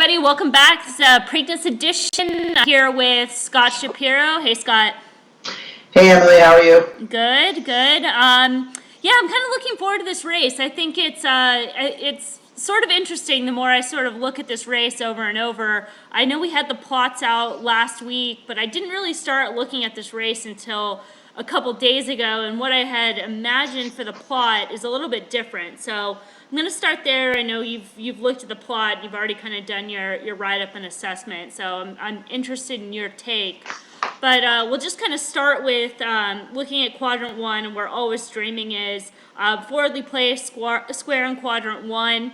everybody. Welcome back. This is a Preakness edition. I'm here with Scott Shapiro. Hey, Scott. Hey, Emily. How are you? Good, good. Yeah, I'm kind of looking forward to this race. I think it's sort of interesting the more I sort of look at this race over and over. I know we had the plots out last week, but I didn't really start looking at this race until a couple days ago, and what I had imagined for the plot is a little bit different. So I'm going to start there. I know you've looked at the plot. You've already kind of done your write-up and assessment, so I'm interested in your take. But we'll just kind of start with looking at Quadrant 1 and where Always Dreaming is. Forwardly placed square in Quadrant 1.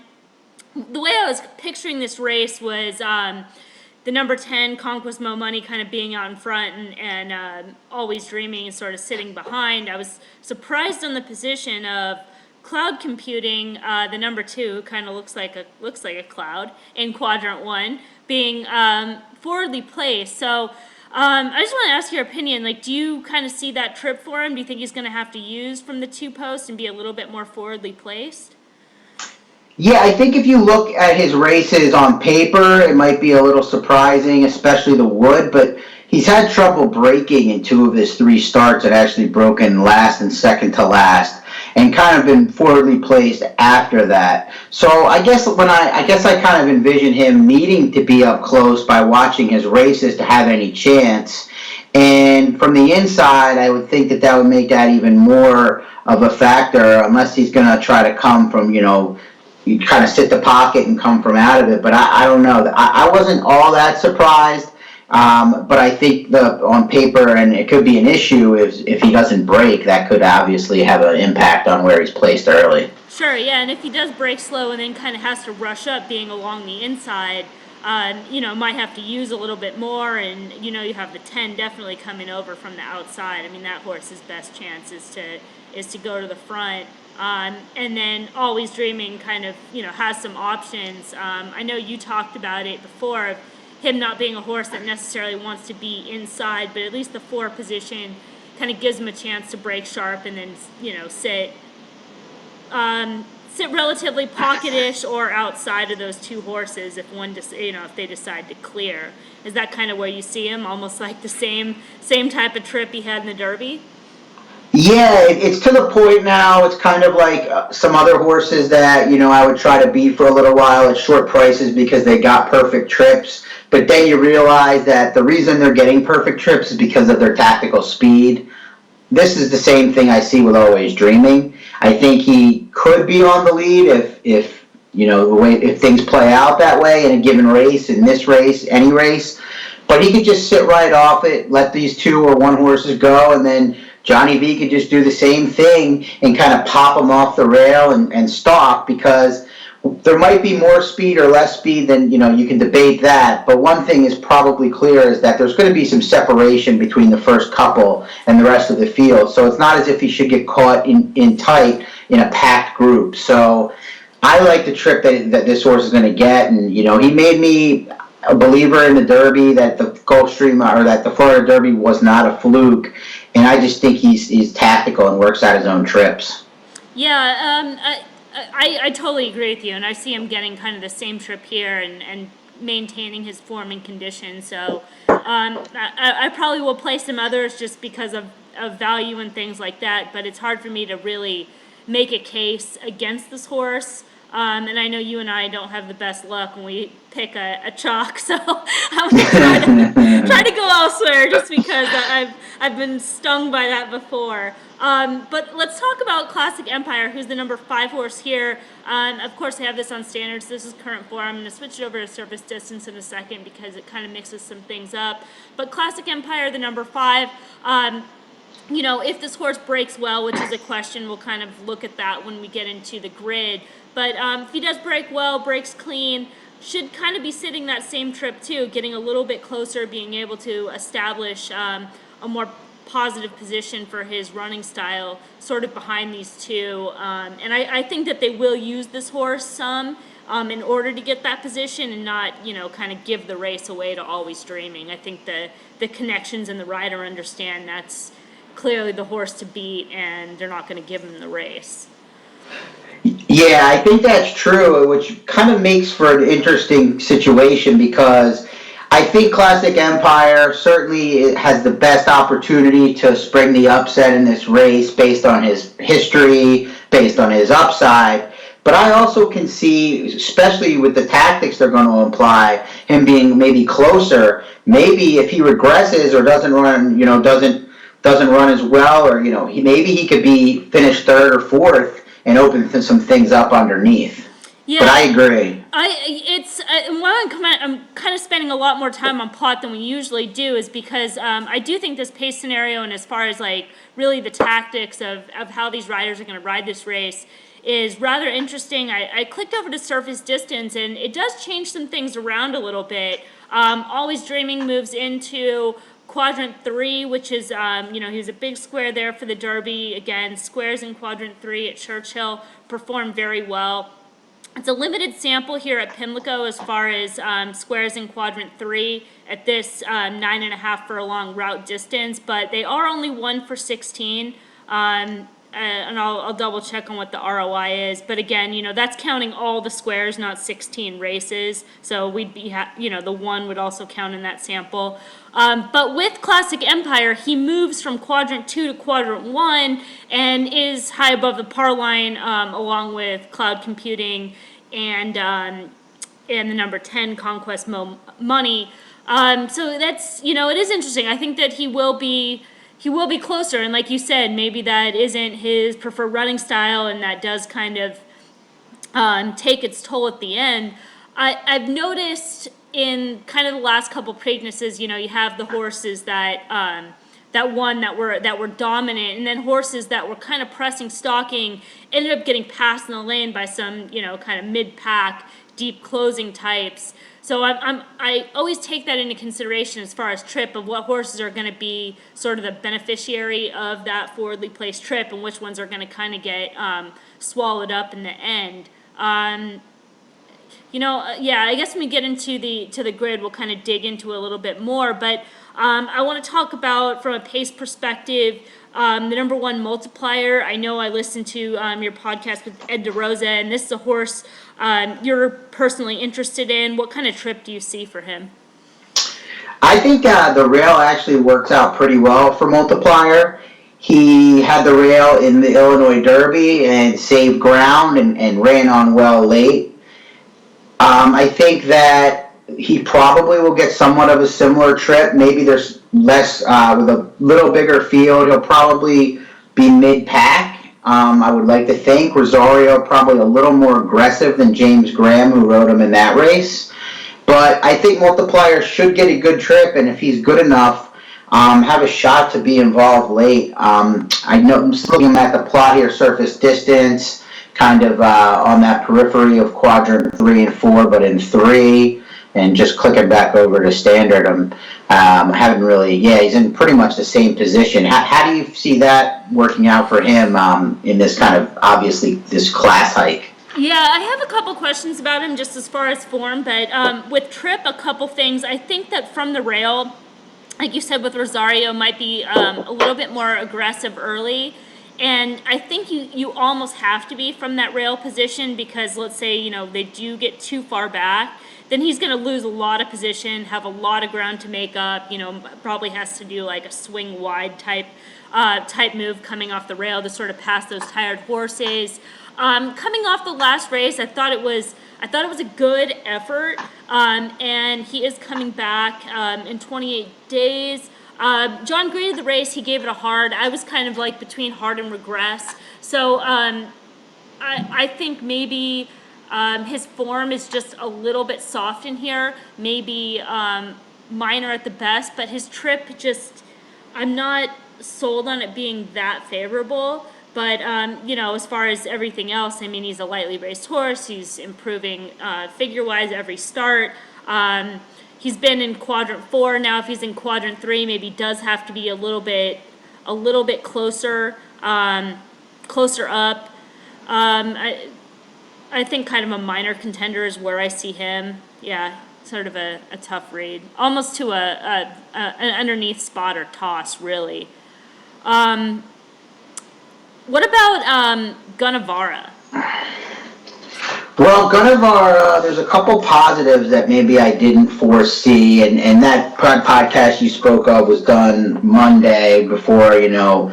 The way I was picturing this race was the number 10, Conquest Money, kind of being out in front and Always Dreaming and sort of sitting behind. I was surprised on the position of Cloud Computing, the number 2, who kind of looks like a cloud in Quadrant 1, being forwardly placed. So I just want to ask your opinion. Like, do you kind of see that trip for him? Do you think he's going to have to use from the 2 posts and be a little bit more forwardly placed? Yeah, I think if you look at his races on paper, it might be a little surprising, especially the wood, but he's had trouble breaking in 2 of his 3 starts and actually broken last and second to last and kind of been forwardly placed after that. So I guess I kind of envision him needing to be up close by watching his races to have any chance. And from the inside, I would think that would make that even more of a factor, unless he's going to try to come from, you kind of sit the pocket and come from out of it. But I don't know. I wasn't all that surprised. But I think on paper, and it could be an issue if he doesn't break, that could obviously have an impact on where he's placed early. Sure, yeah, and if he does break slow and then kind of has to rush up being along the inside, might have to use a little bit more, and, you have the 10 definitely coming over from the outside. I mean, that horse's best chance is to go to the front. And then Always Dreaming kind of, has some options. I know you talked about it before, of him not being a horse that necessarily wants to be inside, but at least the 4 position kind of gives him a chance to break sharp and then, sit relatively pocketish or outside of those 2 horses if if they decide to clear. Is that kind of where you see him, almost like the same type of trip he had in the Derby? Yeah, it's to the point now. It's kind of like some other horses that, I would try to beat for a little while at short prices because they got perfect trips. But then you realize that the reason they're getting perfect trips is because of their tactical speed. This is the same thing I see with Always Dreaming. I think he could be on the lead if things play out that way in a given race, in this race, any race. But he could just sit right off it, let these 2 or 1 horses go, and then Johnny V could just do the same thing and kind of pop them off the rail and stalk, because there might be more speed or less speed than, you can debate that. But one thing is probably clear is that there's going to be some separation between the first couple and the rest of the field. So it's not as if he should get caught in tight in a packed group. So I like the trip that this horse is going to get. And, he made me a believer in the Derby, that the Gulfstream or that the Florida Derby was not a fluke. And I just think he's tactical and works out his own trips. Yeah, I totally agree with you, and I see him getting kind of the same trip here and maintaining his form and condition. So I probably will play some others just because of value and things like that, but it's hard for me to really make a case against this horse. And I know you and I don't have the best luck when we pick a chalk, so I'm going to try to go elsewhere just because I've been stung by that before. But let's talk about Classic Empire, who's the number 5 horse here. Of course, I have this on standards. This is current form. I'm going to switch it over to surface distance in a second because it kind of mixes some things up. But Classic Empire, the number 5, if this horse breaks well, which is a question, we'll kind of look at that when we get into the grid. But if he does break well, breaks clean, should kind of be sitting that same trip too, getting a little bit closer, being able to establish a more positive position for his running style, sort of behind these 2. And I think that they will use this horse some in order to get that position and not, kind of give the race away to Always Dreaming. I think the connections and the rider understand that's clearly the horse to beat, and they're not going to give him the race. Yeah, I think that's true, which kind of makes for an interesting situation because I think Classic Empire certainly has the best opportunity to spring the upset in this race based on his history, based on his upside. But I also can see, especially with the tactics they're going to apply, him being maybe closer. Maybe if he regresses or doesn't run, doesn't run as well, or maybe he could be finished third or fourth and open some things up underneath. But I Yeah, agree. I'm kind of spending a lot more time on pot than we usually do is because I do think this pace scenario and as far as like really the tactics of how these riders are going to ride this race is rather interesting. I clicked over to surface distance and it does change some things around a little bit. Always Dreaming moves into quadrant 3, which is, he was a big square there for the Derby. Again, squares in quadrant 3 at Churchill performed very well. It's a limited sample here at Pimlico as far as squares in quadrant 3 at this 9.5 furlong route distance, but they are only 1 for 16. And I'll double check on what the ROI is. But again, that's counting all the squares, not 16 races. So we'd be, the 1 would also count in that sample. But with Classic Empire, he moves from quadrant 2 to quadrant 1 and is high above the par line, along with Cloud Computing and the number 10 Conquest Money. So that's, it is interesting. I think that he will be closer, and like you said, maybe that isn't his preferred running style, and that does kind of take its toll at the end. I've noticed in kind of the last couple Preaknesses, you have the horses that won that were dominant, and then horses that were kind of pressing, stalking, ended up getting passed in the lane by some kind of mid-pack, deep closing types. So I always take that into consideration as far as trip of what horses are going to be sort of the beneficiary of that forwardly placed trip and which ones are going to kind of get swallowed up in the end. I guess when we get into the grid, we'll kind of dig into a little bit more. But I want to talk about, from a pace perspective, the number 1 Multiplier. I know I listened to your podcast with Ed DeRosa, and this is a horse you're personally interested in. What kind of trip do you see for him? I think the rail actually works out pretty well for Multiplier. He had the rail in the Illinois Derby and saved ground and ran on well late. I think that he probably will get somewhat of a similar trip. Maybe there's less, with a little bigger field. He'll probably be mid-pack. I would like to think Rosario probably a little more aggressive than James Graham, who rode him in that race. But I think Multiplier should get a good trip, and if he's good enough, have a shot to be involved late. I know I'm still looking at the plot here, surface distance, kind of on that periphery of quadrant 3 and 4, but in 3, and just clicking back over to standard. Haven't really, he's in pretty much the same position. How do you see that working out for him in this kind of, obviously, this class hike? Yeah, I have a couple questions about him just as far as form, but with Tripp, a couple things. I think that from the rail, like you said with Rosario, might be a little bit more aggressive early. And I think you almost have to be from that rail position because let's say, they do get too far back, then he's going to lose a lot of position, have a lot of ground to make up, probably has to do like a swing wide type move coming off the rail to sort of pass those tired horses. Coming off the last race, I thought it was a good effort, and he is coming back in 28 days. John graded the race. He gave it a hard. I was kind of like between hard and regress. So I think maybe his form is just a little bit soft in here. Maybe minor at the best, but his trip I'm not sold on it being that favorable. But, as far as everything else, I mean, he's a lightly raced horse. He's improving figure-wise every start. He's been in quadrant 4. Now, if he's in quadrant 3, maybe does have to be a little bit closer up. I think kind of a minor contender is where I see him. Yeah, sort of a tough read. Almost to an underneath spot or toss, really. What about Guvana? Well, Gunnevar, there's a couple positives that maybe I didn't foresee, and that podcast you spoke of was done Monday before, a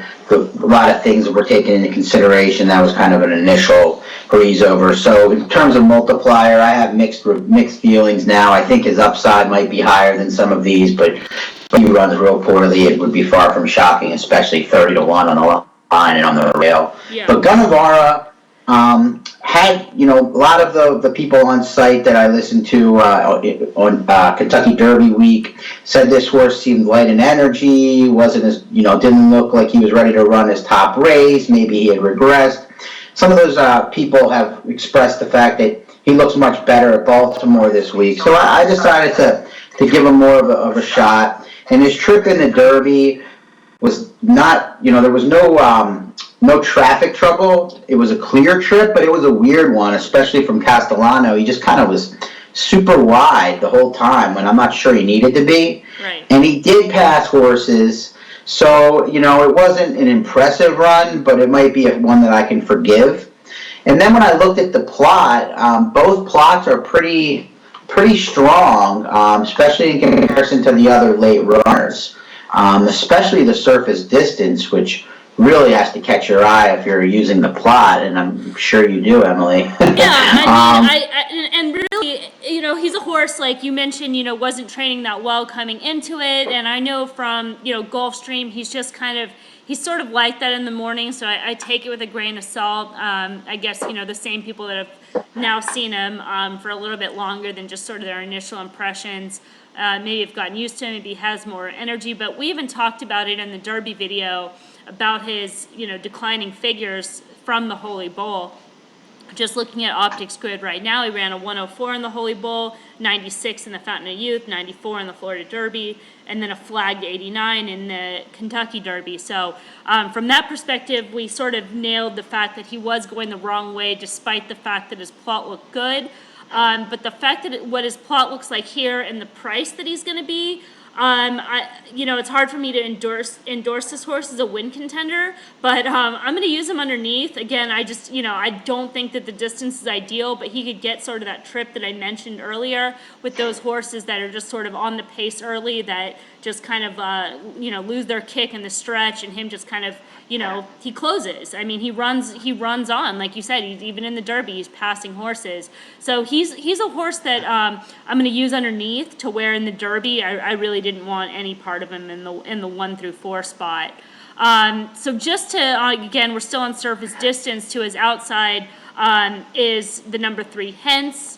lot of things that were taken into consideration. That was kind of an initial breeze over. So in terms of Multiplier, I have mixed feelings now. I think his upside might be higher than some of these, but if he runs real poorly, it would be far from shocking, especially 30-1 on the line and on the rail. Yeah. But Gunnevar, had, a lot of the people on site that I listened to on Kentucky Derby week said this horse seemed light in energy, wasn't as, didn't look like he was ready to run his top race, maybe he had regressed. Some of those people have expressed the fact that he looks much better at Baltimore this week. So I decided to give him more of a shot. And his trip in the Derby was not, there was no traffic trouble. It was a clear trip, but it was a weird one, especially from Castellano. He just kind of was super wide the whole time when I'm not sure he needed to be. Right. And he did pass horses, so, it wasn't an impressive run, but it might be one that I can forgive. And then when I looked at the plot, both plots are pretty strong, especially in comparison to the other late runners, especially the surface distance, which really has to catch your eye if you're using the plot, and I'm sure you do, Emily. Yeah, and really, he's a horse, like you mentioned, wasn't training that well coming into it, and I know from, Gulfstream, he's just he's sort of like that in the morning, so I take it with a grain of salt. I guess, the same people that have now seen him for a little bit longer than just sort of their initial impressions, maybe have gotten used to him, maybe he has more energy, but we even talked about it in the Derby video, about his, declining figures from the Holy Bull. Just looking at Optics Grid right now, he ran a 104 in the Holy Bull, 96 in the Fountain of Youth, 94 in the Florida Derby, and then a flagged 89 in the Kentucky Derby. So from that perspective, we sort of nailed the fact that he was going the wrong way, despite the fact that his plot looked good. But the fact that what his plot looks like here and the price that he's going to be, it's hard for me to endorse this horse as a win contender, but I'm going to use him underneath. Again, I don't think that the distance is ideal, but he could get sort of that trip that I mentioned earlier with those horses that are just sort of on the pace early, that just kind of, lose their kick in the stretch, and him just kind of, he closes. I mean, he runs on, like you said, he's even in the Derby, he's passing horses. So he's a horse that I'm going to use underneath, to where in the Derby, I really didn't want any part of him in the 1 through 4 spot. So just to, again, we're still on surface distance, to his outside is the number 3 Hence,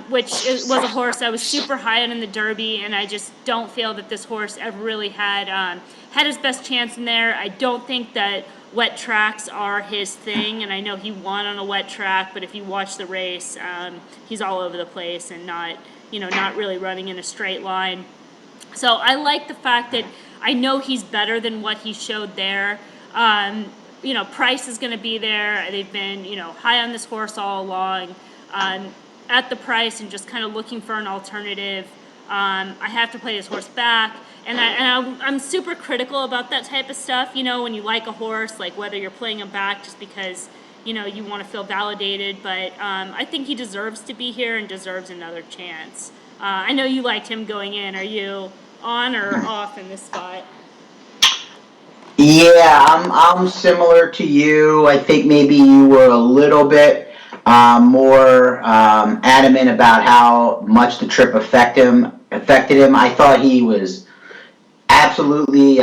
which was a horse I was super high on in the Derby, and I just don't feel that this horse ever really had his best chance in there. I don't think that wet tracks are his thing, and I know he won on a wet track, but if you watch the race, he's all over the place and not really running in a straight line. So I like the fact that I know he's better than what he showed there. Price is going to be there. They've been, high on this horse all along. At the price, and just kind of looking for an alternative. I have to play this horse back. And I'm super critical about that type of stuff, when you like a horse, like whether you're playing him back just because, you want to feel validated. But I think he deserves to be here and deserves another chance. I know you liked him going in. Are you on or off in this spot? Yeah, I'm similar to you. I think maybe you were a little bit more adamant about how much the trip affected him. I thought he was absolutely,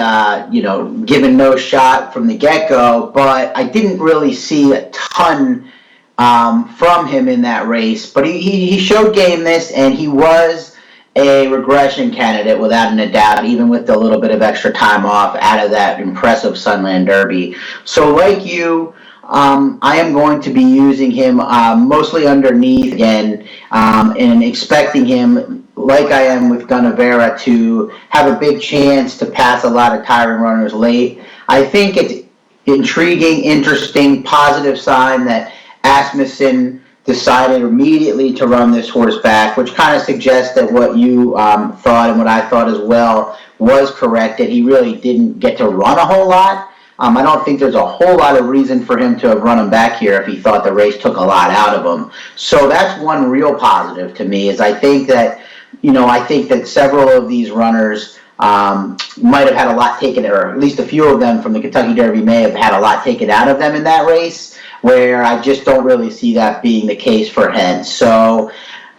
given no shot from the get-go, but I didn't really see a ton from him in that race. But he showed gameness, and he was a regression candidate without a doubt, even with a little bit of extra time off out of that impressive Sunland Derby. So like you, I am going to be using him mostly underneath again, and expecting him, like I am with Gunnevar, to have a big chance to pass a lot of tiring runners late. I think it's intriguing, interesting, positive sign that Asmussen decided immediately to run this horse back, which kind of suggests that what you thought and what I thought as well was correct, that he really didn't get to run a whole lot. I don't think there's a whole lot of reason for him to have run him back here if he thought the race took a lot out of him. So that's one real positive to me, is I think that several of these runners might have had a lot taken, or at least a few of them from the Kentucky Derby may have had a lot taken out of them in that race, where I just don't really see that being the case for Hens. So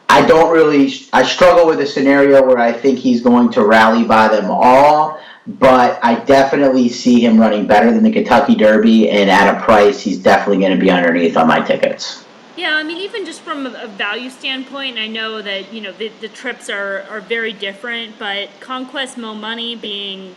I struggle with a scenario where I think he's going to rally by them all, but I definitely see him running better than the Kentucky Derby, and at a price, he's definitely going to be underneath on my tickets. Yeah, I mean, even just from a value standpoint, I know that, the trips are very different, but Conquest Money being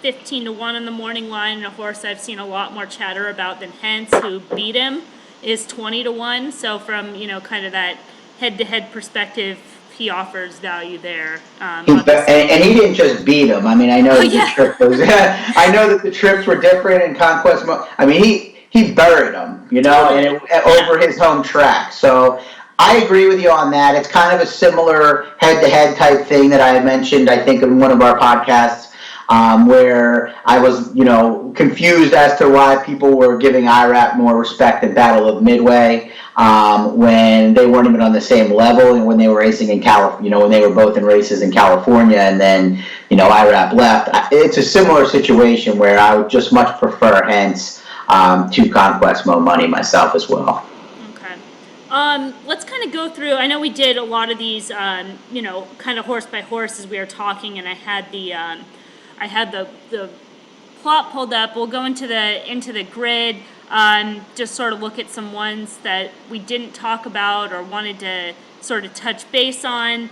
15 to 1 on the morning line, and a horse I've seen a lot more chatter about than Hens, who beat him, is 20 to 1. So from, kind of that head-to-head perspective, he offers value there. And he didn't just beat him. I mean, I know the trip was. I know that the trips were different in Conquest. I mean, he buried him, over his home track. So I agree with you on that. It's kind of a similar head-to-head type thing that I had mentioned, I think, in one of our podcasts, where I was, confused as to why people were giving IRAP more respect than Battle of Midway, when they weren't even on the same level, and when they were racing in when they were both in races in California, and then, IRAP left. It's a similar situation where I would just much prefer Hens to Conquest Money myself as well. Okay. Let's kind of go through. I know we did a lot of these, kind of horse by horse as we were talking, and I had the plot pulled up. We'll go into the grid. Just sort of look at some ones that we didn't talk about or wanted to sort of touch base on.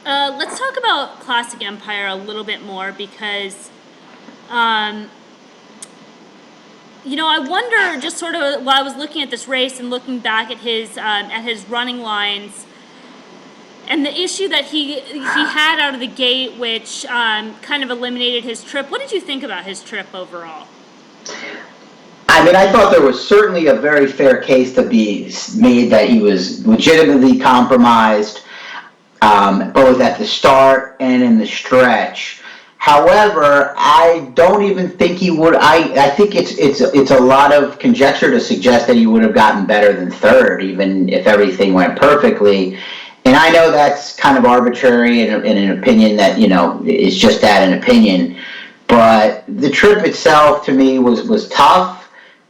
Let's talk about Classic Empire a little bit more, because I wonder, just sort of while I was looking at this race and looking back at his running lines, and the issue that he had out of the gate, which kind of eliminated his trip. What did you think about his trip overall? I mean, I thought there was certainly a very fair case to be made that he was legitimately compromised, both at the start and in the stretch. However, I don't even think he would. I think it's a lot of conjecture to suggest that he would have gotten better than third, even if everything went perfectly. And I know that's kind of arbitrary and an opinion that, is just that, an opinion. But the trip itself, to me, was tough.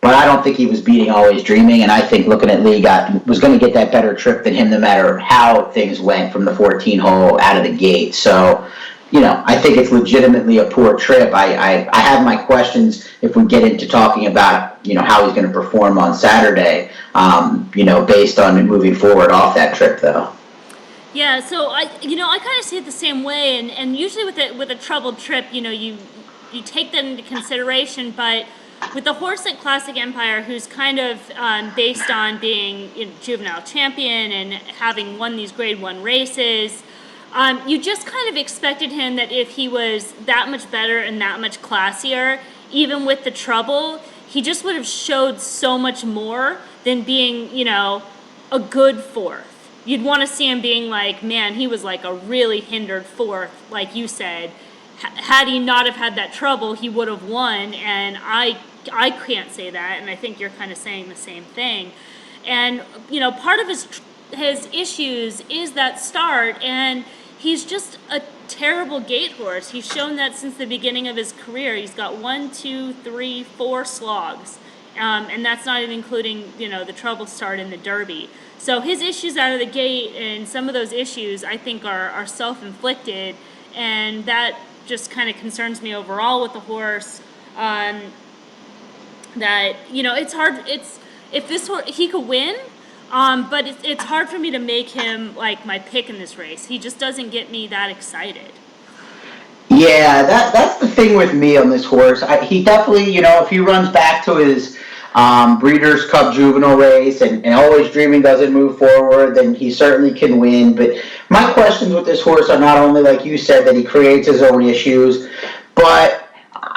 But I don't think he was beating Always Dreaming. And I think looking at Lee was going to get that better trip than him no matter how things went from the 14 hole out of the gate. So, I think it's legitimately a poor trip. I have my questions if we get into talking about, how he's going to perform on Saturday, based on moving forward off that trip, though. Yeah, so I kind of see it the same way, and usually with a troubled trip, you take that into consideration, but with a horse like Classic Empire, who's kind of based on being juvenile champion and having won these Grade 1 races, you just kind of expected him that if he was that much better and that much classier, even with the trouble, he just would have showed so much more than being, a good fourth. You'd want to see him being like, man, he was like a really hindered fourth, like you said. Had he not have had that trouble, he would have won, and I can't say that, and I think you're kind of saying the same thing. And, part of his issues is that start, and he's just a terrible gate horse. He's shown that since the beginning of his career. He's got 1, 2, 3, 4 slogs, and that's not even including, the trouble start in the Derby. So his issues out of the gate, and some of those issues, I think, are self-inflicted, and that just kind of concerns me overall with the horse. That it's hard. If this horse, he could win, but it's hard for me to make him like my pick in this race. He just doesn't get me that excited. Yeah, that's the thing with me on this horse. He definitely, if he runs back to his Breeders' Cup Juvenile race and Always Dreaming doesn't move forward, then he certainly can win. But my questions with this horse are not only, like you said, that he creates his own issues, but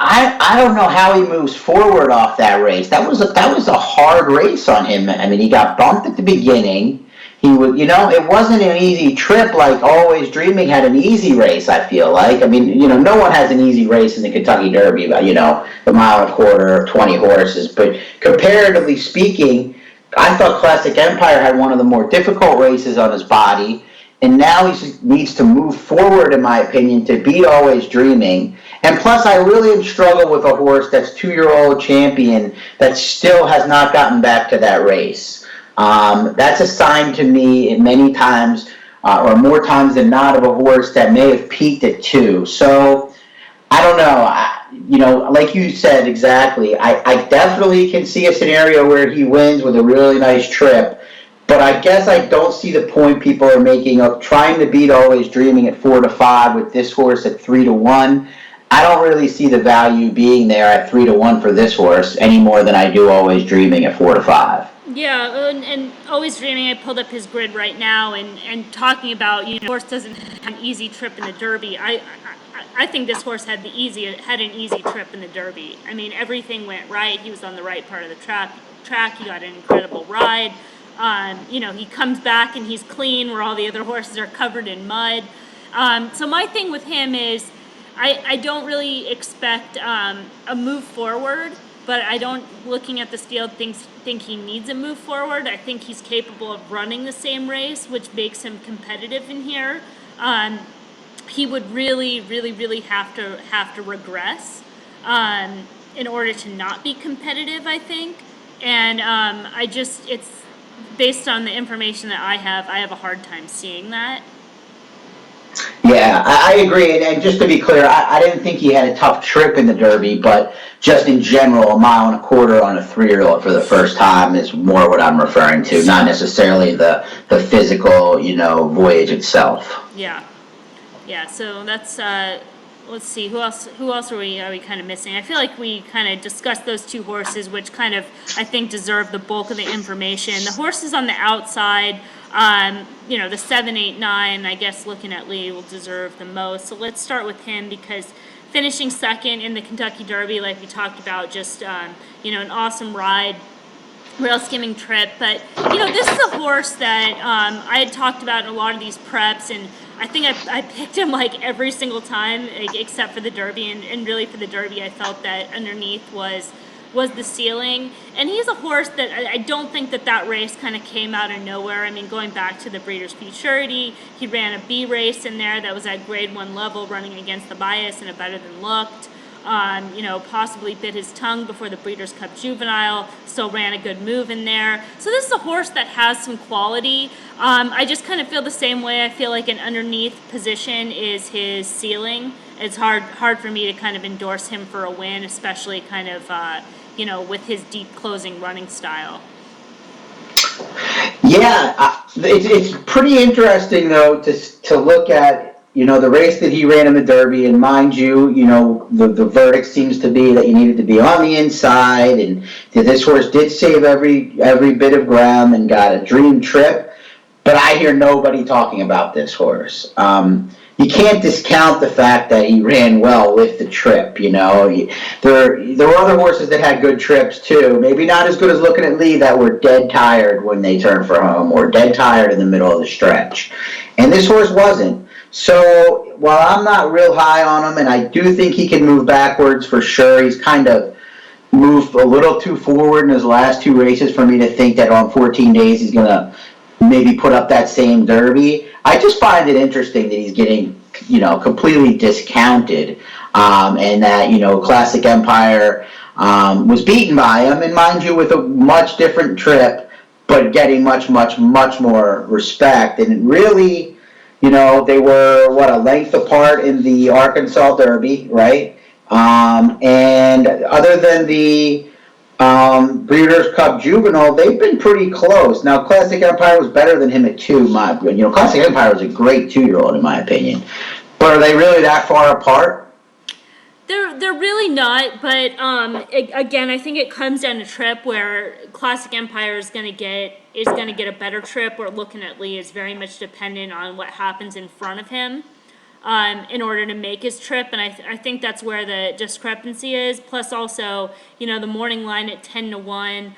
I don't know how he moves forward off that race. That was a hard race on him. I mean, he got bumped at the beginning. he would, it wasn't an easy trip like Always Dreaming had an easy race, I feel like. I mean, no one has an easy race in the Kentucky Derby, but, the mile and a quarter, 20 horses. But comparatively speaking, I thought Classic Empire had one of the more difficult races on his body. And now he needs to move forward, in my opinion, to beat Always Dreaming. And plus, I really am struggling with a horse that's 2-year-old champion that still has not gotten back to that race. That's a sign to me many times, or more times than not, of a horse that may have peaked at 2. So, I don't know. Like you said exactly, I definitely can see a scenario where he wins with a really nice trip. But I guess I don't see the point people are making of trying to beat Always Dreaming at 4-5 with this horse at 3-1. I don't really see the value being there at 3-1 for this horse any more than I do Always Dreaming at 4-5. Yeah, and Always Dreaming, I pulled up his grid right now, and talking about, horse doesn't have an easy trip in the Derby. I think this horse had an easy trip in the Derby. I mean, everything went right. He was on the right part of the track. He got an incredible ride. He comes back and he's clean where all the other horses are covered in mud. So my thing with him is I don't really expect a move forward, but I don't, looking at this field, think he needs a move forward. I think he's capable of running the same race, which makes him competitive in here. He would really, really, really have to regress in order to not be competitive, I think. And it's based on the information that I have a hard time seeing that. Yeah, I agree. And just to be clear, I didn't think he had a tough trip in the Derby, but just in general, a mile and a quarter on a 3-year-old for the first time is more what I'm referring to, not necessarily the physical, voyage itself. Yeah. Yeah, so that's let's see, who else are we kind of missing? I feel like we kind of discussed those two horses, which kind of, I think, deserve the bulk of the information. The horses on the outside, the 7, 8, 9, I guess looking at Lee will deserve the most. So let's start with him, because finishing second in the Kentucky Derby, like we talked about, just an awesome ride, rail skimming trip. But this is a horse that I had talked about in a lot of these preps, and I think I picked him like every single time, except for the Derby, and really for the Derby I felt that underneath was the ceiling. And he's a horse that I don't think that race kind of came out of nowhere. I mean, going back to the Breeders' Futurity, he ran a B race in there that was at grade 1 level, running against the bias and a Better Than Looked. Possibly bit his tongue before the Breeders' Cup Juvenile, still ran a good move in there. So this is a horse that has some quality. I just kind of feel the same way. I feel like an underneath position is his ceiling. It's hard for me to kind of endorse him for a win, especially kind of, with his deep closing running style. Yeah, it's pretty interesting, though, to look at the race that he ran in the Derby, and mind you, the verdict seems to be that you needed to be on the inside, and this horse did save every bit of ground and got a dream trip, but I hear nobody talking about this horse. You can't discount the fact that he ran well with the trip, There were other horses that had good trips, too. Maybe not as good as Looking at Lee, that were dead tired when they turned for home, or dead tired in the middle of the stretch. And this horse wasn't. So while I'm not real high on him, and I do think he can move backwards for sure, he's kind of moved a little too forward in his last 2 races for me to think that on 14 days he's going to maybe put up that same Derby. I just find it interesting that he's getting, completely discounted, and that, Classic Empire was beaten by him, and mind you, with a much different trip, but getting much, much, much more respect. And it really, they were, a length apart in the Arkansas Derby, right? And other than the Breeders' Cup Juvenile, they've been pretty close. Now, Classic Empire was better than him at 2, Classic Empire was a great 2-year-old, in my opinion. But are they really that far apart? They're really not, but again, I think it comes down to trip, where Classic Empire is going to get a better trip, or Looking at Lee is very much dependent on what happens in front of him in order to make his trip, and I think that's where the discrepancy is. Plus, also, the morning line at 10-1.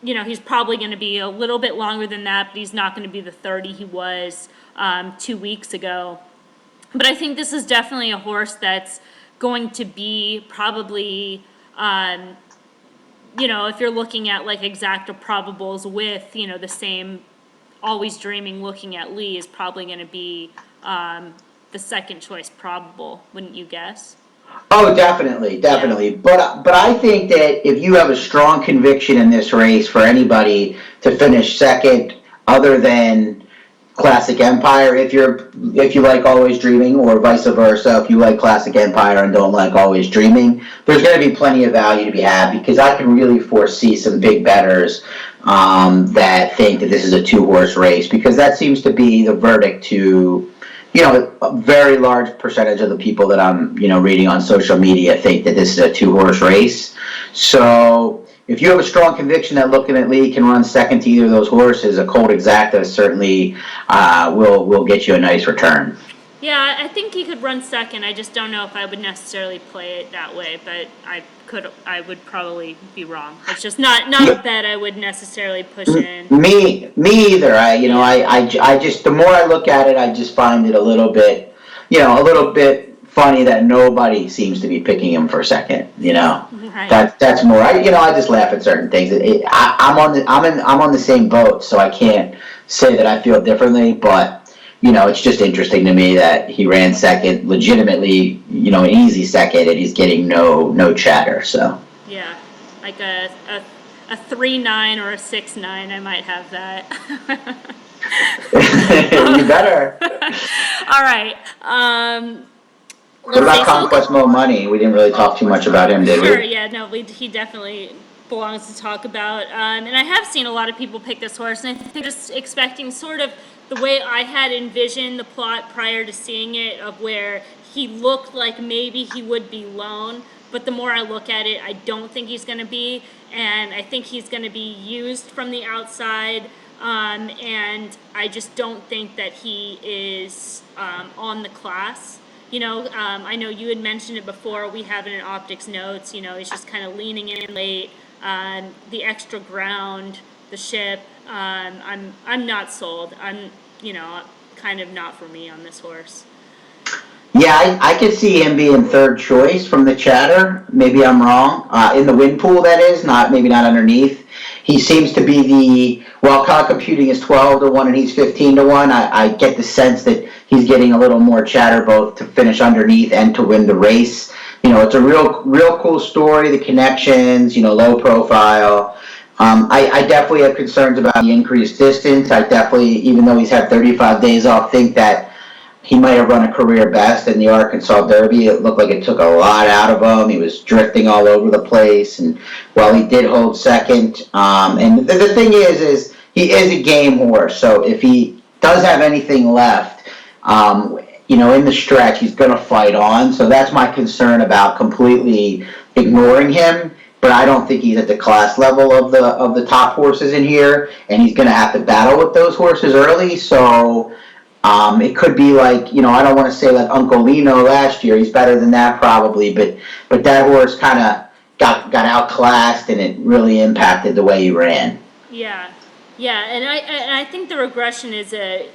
he's probably going to be a little bit longer than that, but he's not going to be the 30 he was 2 weeks ago. But I think this is definitely a horse that's going to be probably, if you're looking at like exacta probables with, the same Always Dreaming looking at Lee is probably going to be the second choice probable, wouldn't you guess? Oh, definitely, definitely. But I think that if you have a strong conviction in this race for anybody to finish second, other than Classic Empire, if you like Always Dreaming, or vice versa, if you like Classic Empire and don't like Always Dreaming, there's going to be plenty of value to be had, because I can really foresee some big bettors that think that this is a 2-horse race, because that seems to be the verdict to, a very large percentage of the people that I'm, reading on social media think that this is a 2-horse race. So if you have a strong conviction that Looking at Lee can run second to either of those horses, a cold exacta certainly will get you a nice return. Yeah, I think he could run second. I just don't know if I would necessarily play it that way, but I would probably be wrong. It's just not a bet I would necessarily push in. Me either. I just, the more I look at it, I just find it a little bit funny that nobody seems to be picking him for second. Right. That's more. I just laugh at certain things. I'm on the same boat, so I can't say that I feel differently. But it's just interesting to me that he ran second, legitimately, an easy second, and he's getting no chatter. So yeah, like a 3-9 or a 6-9, I might have that. You better. All right. What about Conquest Money? We didn't really talk too much about him, did we? Sure, yeah, no, he definitely belongs to talk about. And I have seen a lot of people pick this horse, and I think just expecting sort of the way I had envisioned the plot prior to seeing it, of where he looked like maybe he would be lone, but the more I look at it, I don't think he's going to be, and I think he's going to be used from the outside, and I just don't think that he is on the class. I know you had mentioned it before. We have it in Optics notes. He's just kind of leaning in late. The extra ground, the ship. I'm not sold. I'm, kind of not for me on this horse. Yeah, I could see him being third choice from the chatter. Maybe I'm wrong. In the win pool, that is, maybe not underneath. He seems to be while Cow Computing is 12-1 and he's 15-1, I get the sense that he's getting a little more chatter both to finish underneath and to win the race. It's a real cool story, the connections, low profile. I definitely have concerns about the increased distance. I definitely, even though he's had 35 days off, think that he might have run a career best in the Arkansas Derby. It looked like it took a lot out of him. He was drifting all over the place, and while he did hold second, and the thing is he is a game horse. So if he does have anything left, in the stretch, he's going to fight on. So that's my concern about completely ignoring him. But I don't think he's at the class level of the top horses in here, and he's going to have to battle with those horses early. So. It could be like, I don't want to say like Uncle Lino last year. He's better than that probably, but that horse kind of got outclassed, and it really impacted the way he ran. Yeah, and I think the regression is a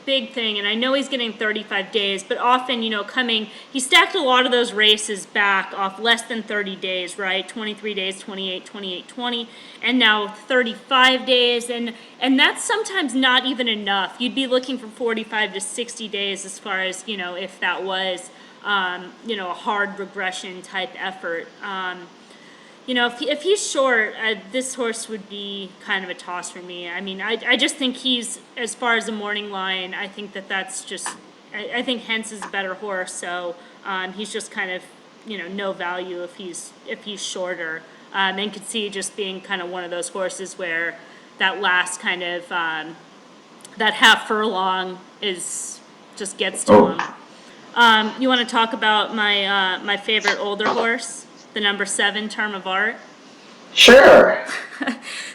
big thing, and I know he's getting 35 days, but often, he stacked a lot of those races back off less than 30 days, right? 23 days, 28, 28, 20, and now 35 days, and that's sometimes not even enough. You'd be looking for 45 to 60 days as far as, if that was, a hard regression type effort. If he's short, this horse would be kind of a toss for me. I mean, I just think he's, as far as the morning line, I think that's just, I think Hence is a better horse, so he's just kind of, no value if he's shorter. And could see just being kind of one of those horses where that last kind of, that half furlong just gets to him. You want to talk about my favorite older horse? The number 7, Term of Art. Sure.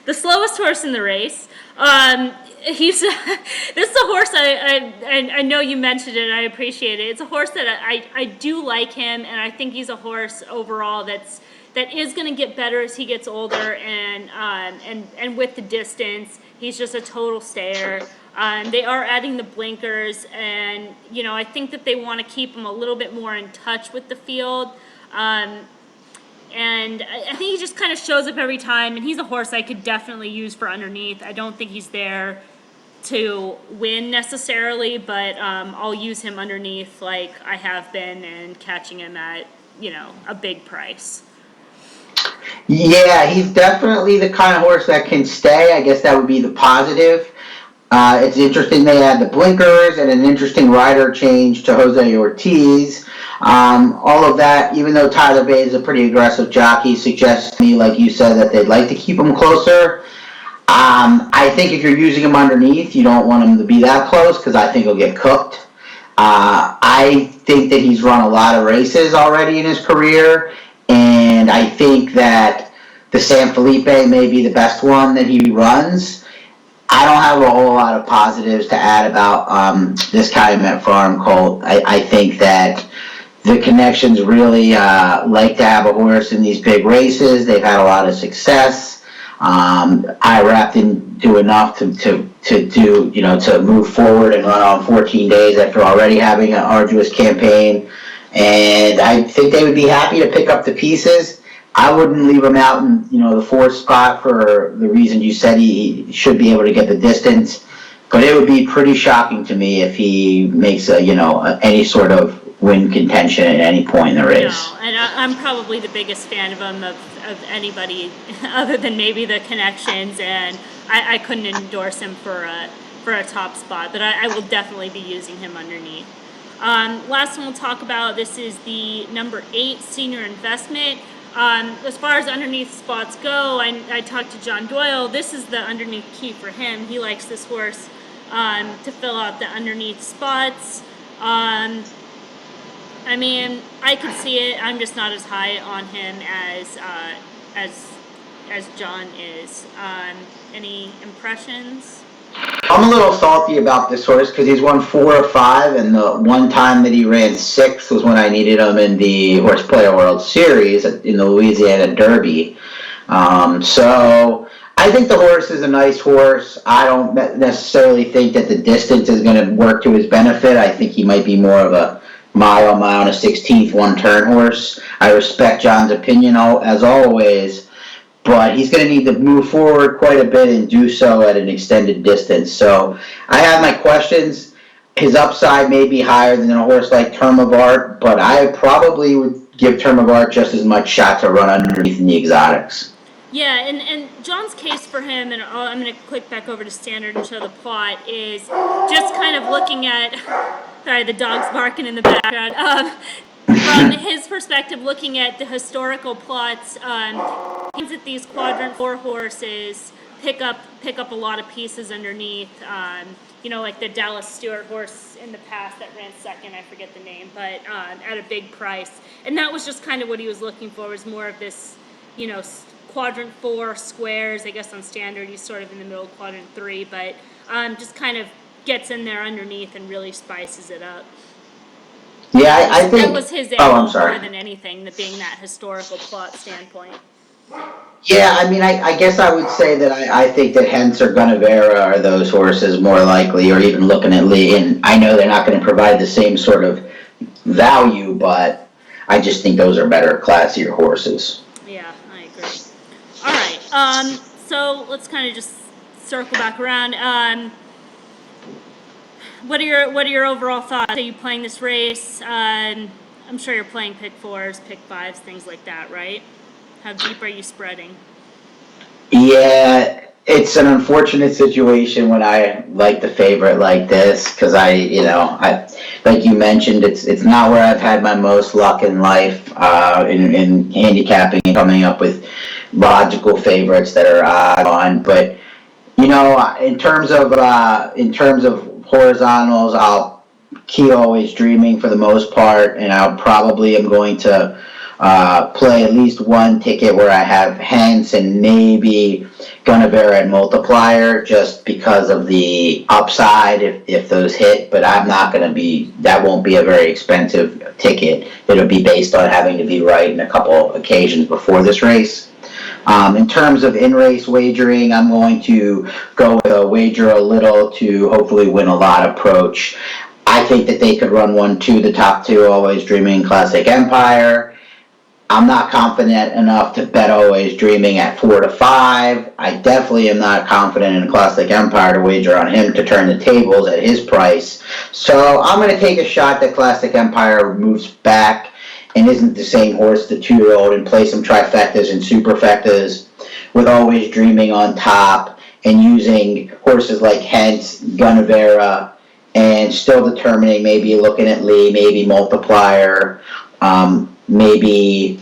The slowest horse in the race. This is a horse I know you mentioned it, and I appreciate it. It's a horse that I do like him, and I think he's a horse overall that's that is going to get better as he gets older, and with the distance, he's just a total stayer. They are adding the blinkers, and I think that they want to keep him a little bit more in touch with the field. And I think he just kind of shows up every time, and he's a horse I could definitely use for underneath. I don't think he's there to win necessarily, but I'll use him underneath like I have been, and catching him at a big price. Yeah, he's definitely the kind of horse that can stay. I guess that would be the positive. It's interesting they had the blinkers and an interesting rider change to Jose Ortiz. All of that, even though Tyler Bay is a pretty aggressive jockey, suggests to me, like you said, that they'd like to keep him closer. I think if you're using him underneath, you don't want him to be that close because I think he'll get cooked. I think that he's run a lot of races already in his career, and I think that the San Felipe may be the best one that he runs. I don't have a whole lot of positives to add about this Calumet Farm colt. I think that the connections really like to have a horse in these big races. They've had a lot of success. IRAP didn't do enough to do, to move forward and run on 14 days after already having an arduous campaign. And I think they would be happy to pick up the pieces. I wouldn't leave him out in, the fourth spot for the reason you said he should be able to get the distance. But it would be pretty shocking to me if he makes any sort of win contention at any point in the race. No, and I'm probably the biggest fan of him of anybody other than maybe the connections, and I couldn't endorse him for a top spot, but I will definitely be using him underneath. Last one we'll talk about, this is the number 8 senior investment. As far as underneath spots go, I talked to John Doyle. This is the underneath key for him. He likes this horse to fill out the underneath spots. I mean, I could see it. I'm just not as high on him as John is. Any impressions? I'm a little salty about this horse because he's won 4 or 5, and the one time that he ran 6th was when I needed him in the Horse Player World Series in the Louisiana Derby. So I think the horse is a nice horse. I don't necessarily think that the distance is going to work to his benefit. I think he might be more of a mile and a 16th one-turn horse. I respect John's opinion as always, but he's going to need to move forward quite a bit and do so at an extended distance. So I have my questions. His upside may be higher than a horse like Term of Art, but I probably would give Term of Art just as much shot to run underneath in the exotics. Yeah, and John's case for him, and I'm going to click back over to Standard and show the plot, is just kind of looking at, sorry, the dog's barking in the background, from his perspective, looking at the historical plots, that these quadrant 4 horses pick up a lot of pieces underneath, like the Dallas Stewart horse in the past that ran second, I forget the name, but at a big price. And that was just kind of what he was looking for, was more of this, quadrant 4 squares. I guess on Standard he's sort of in the middle of quadrant 3, but just kind of gets in there underneath and really spices it up. Yeah, I think that was his aim more than anything, being that historical plot standpoint. Yeah, I mean, I guess I would say that I think that Hence or Gunnevera are those horses more likely, or even looking at Lee. And I know they're not going to provide the same sort of value, but I just think those are better, classier horses. Yeah, I agree. All right, so let's kind of just circle back around. What are your overall thoughts? Are you playing this race? I'm sure you're playing pick 4s, pick 5s, things like that, right? How deep are you spreading? Yeah, it's an unfortunate situation when I like the favorite like this, because I like you mentioned, it's not where I've had my most luck in life in handicapping and coming up with logical favorites that are odd on. But in terms of horizontals, I'll key Always Dreaming for the most part, and I probably am going to play at least one ticket where I have Hence and maybe Guvana and Multiplier just because of the upside if those hit, but I'm not going to be, that won't be a very expensive ticket. It'll be based on having to be right in a couple occasions before this race. In terms of in-race wagering, I'm going to go with a wager a little to hopefully win a lot approach. I think that they could run 1-2, the top two, Always Dreaming, Classic Empire. I'm not confident enough to bet Always Dreaming at 4-5. I definitely am not confident in Classic Empire to wager on him to turn the tables at his price. So I'm going to take a shot that Classic Empire moves back and isn't the same horse, the 2-year-old, and play some trifectas and superfectas with Always Dreaming on top and using horses like Hence, Guvana, and still determining, maybe looking at Lee, maybe Multiplier, maybe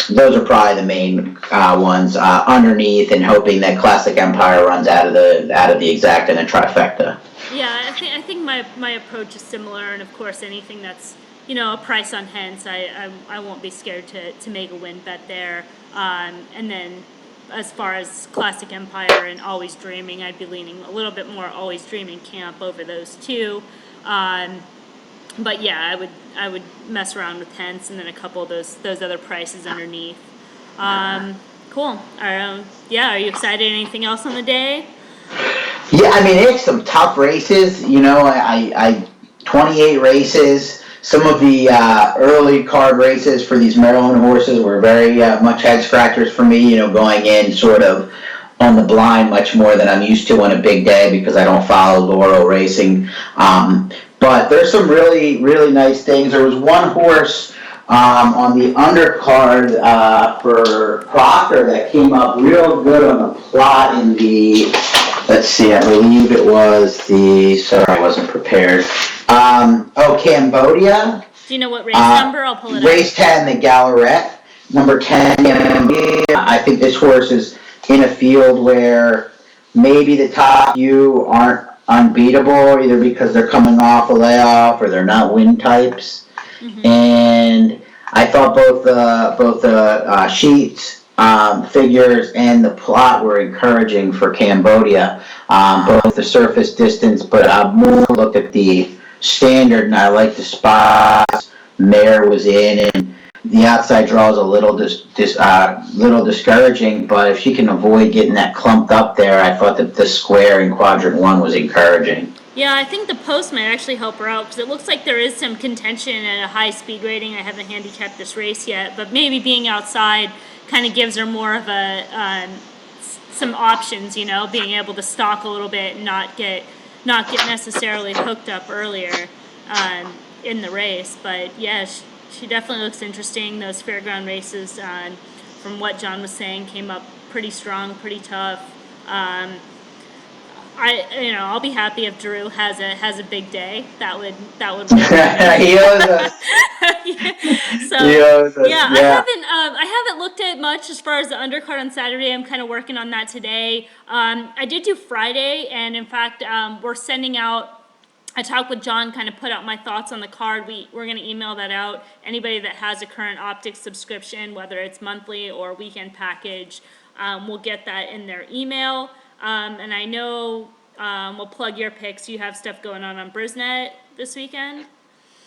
those are probably the main ones underneath, and hoping that Classic Empire runs out of the exact and a trifecta. Yeah, I think my approach is similar, and of course anything that's a price on Hence, I won't be scared to make a win bet there. And then as far as Classic Empire and Always Dreaming, I'd be leaning a little bit more Always Dreaming camp over those two. But yeah, I would mess around with Hence and then a couple of those other prices underneath. Cool. Yeah, are you excited? Anything else on the day? Yeah, I mean, it's some tough races. I 28 races. Some of the early card races for these Maryland horses were very much head scratchers for me. Going in sort of on the blind much more than I'm used to on a big day because I don't follow Laurel racing. But there's some really, really nice things. There was one horse on the undercard for Proctor that came up real good on the plot in the, let's see, I believe it was sorry, I wasn't prepared. Cambodia. Do you know what race number? I'll pull it up. Race 10, the Gallarette. Number 10, I think this horse is in a field where maybe the top few aren't unbeatable, either because they're coming off a layoff or they're not win types. Mm-hmm. And I thought both the sheets, figures, and the plot were encouraging for Cambodia. Both the surface distance, but I more looked at the standard, and I like the spots Mare was in, and the outside draw is a little little discouraging, but if she can avoid getting that clumped up there, I thought that the square in quadrant 1 was encouraging. Yeah, I think the post might actually help her out because it looks like there is some contention at a high speed rating. I haven't handicapped this race yet, but maybe being outside kind of gives her more of some options, being able to stalk a little bit and not get necessarily hooked up earlier in the race. But yeah, she definitely looks interesting. Those fairground races, from what John was saying, came up pretty strong, pretty tough. I'll be happy if Drew has a big day. That would He owes us. He owes us. Yeah, I haven't looked at much as far as the undercard on Saturday. I'm kind of working on that today. I did do Friday, and in fact, we're sending out. I talked with John, kind of put out my thoughts on the card. We're going to email that out. Anybody that has a current optics subscription, whether it's monthly or weekend package, will get that in their email. And I know we'll plug your picks. You have stuff going on brisnet this weekend?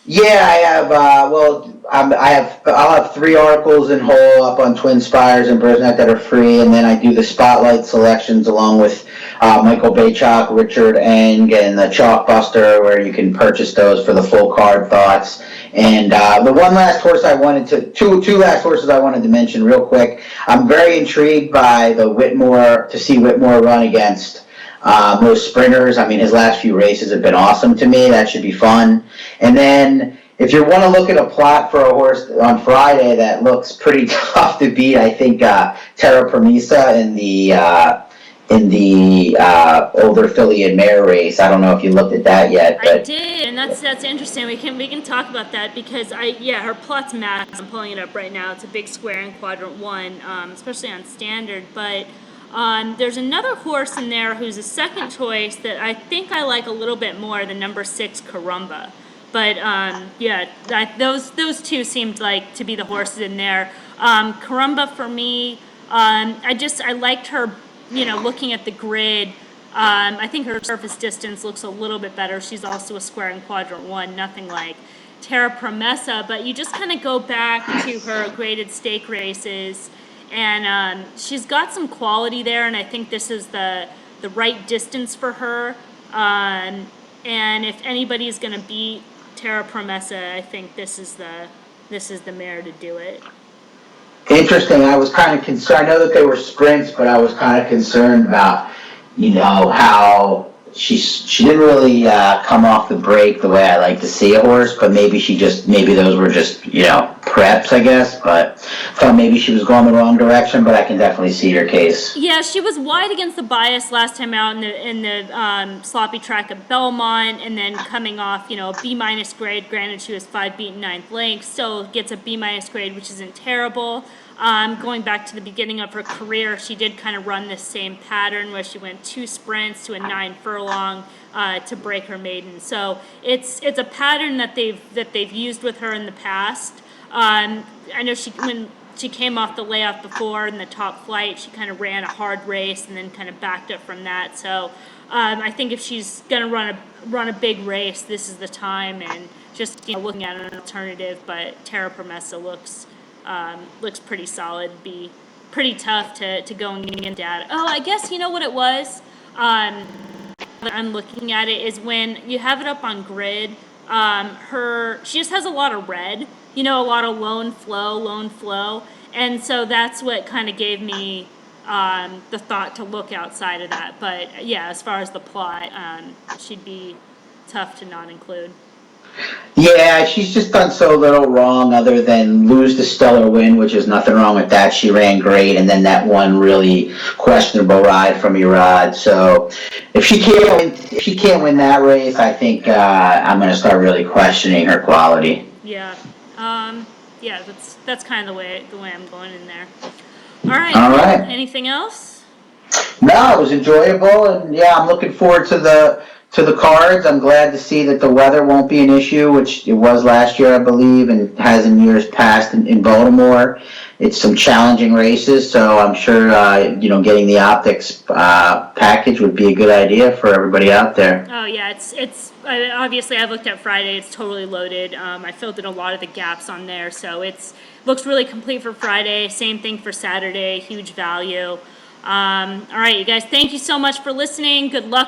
Yeah, I have. I'll have 3 articles in whole up on twinspires and brisnet that are free, and then I do the spotlight selections along with Michael Baychok, Richard Eng, and the Chalkbuster, where you can purchase those for the full card thoughts. And the one last horse two last horses I wanted to mention real quick. I'm very intrigued by to see Whitmore run against most sprinters. I mean, his last few races have been awesome to me. That should be fun. And then if you want to look at a plot for a horse on Friday that looks pretty tough to beat, I think Terra Promesa in the older filly and mare race. I don't know if you looked at that yet. But I did, and that's interesting. We can talk about that because her plot's massive. I'm pulling it up right now. It's a big square in quadrant 1, especially on standard, but. There's another horse in there who's a second choice that I think I like a little bit more, the number 6 Carumba. But yeah, those two seemed like to be the horses in there. Carumba for me, I liked her, looking at the grid. I think her surface distance looks a little bit better. She's also a square in quadrant 1, nothing like Terra Promessa. But you just kind of go back to her graded stake races, and she's got some quality there. And I think this is the right distance for her. And if anybody's going to beat Terra Promessa, I think this is the mare to do it. Interesting. I was kind of concerned. I know that they were sprints, but I was kind of concerned about, how she didn't really come off the break the way I like to see a horse. But maybe those were just preps, I guess. But thought maybe she was going the wrong direction. But I can definitely see your case. Yeah, she was wide against the bias last time out in the sloppy track at Belmont, and then coming off a B- grade. Granted, she was 5 beaten 9th length, still gets a B- grade, which isn't terrible. Going back to the beginning of her career, she did kind of run this same pattern where she went 2 sprints to a 9 furlong to break her maiden. So it's a pattern that they've used with her in the past. I know when she came off the layoff before in the top flight, she kind of ran a hard race and then kind of backed up from that. So I think if she's going to run a big race, this is the time. And just looking at an alternative, but Terra Promessa looks pretty solid. Be pretty tough to go and get data. Oh, I guess you know what it was. I'm looking at it is when you have it up on grid. She just has a lot of red. A lot of lone flow, and so that's what kind of gave me the thought to look outside of that. But yeah, as far as the plot, she'd be tough to not include. Yeah, she's just done so little wrong other than lose the stellar win, which is nothing wrong with that. She ran great, and then that one really questionable ride from Erod. So if she can't win that race, I think I'm going to start really questioning her quality. Yeah, yeah, that's kind of the way I'm going in there. All right. Anything else? No, it was enjoyable, and yeah, I'm looking forward to the cards. I'm glad to see that the weather won't be an issue, which it was last year, I believe, and has in years past in Baltimore. It's some challenging races, so I'm sure getting the optics package would be a good idea for everybody out there. Oh yeah, it's obviously I've looked at Friday. It's totally loaded. I filled in a lot of the gaps on there, so looks really complete for Friday. Same thing for Saturday. Huge value. All right, you guys. Thank you so much for listening. Good luck.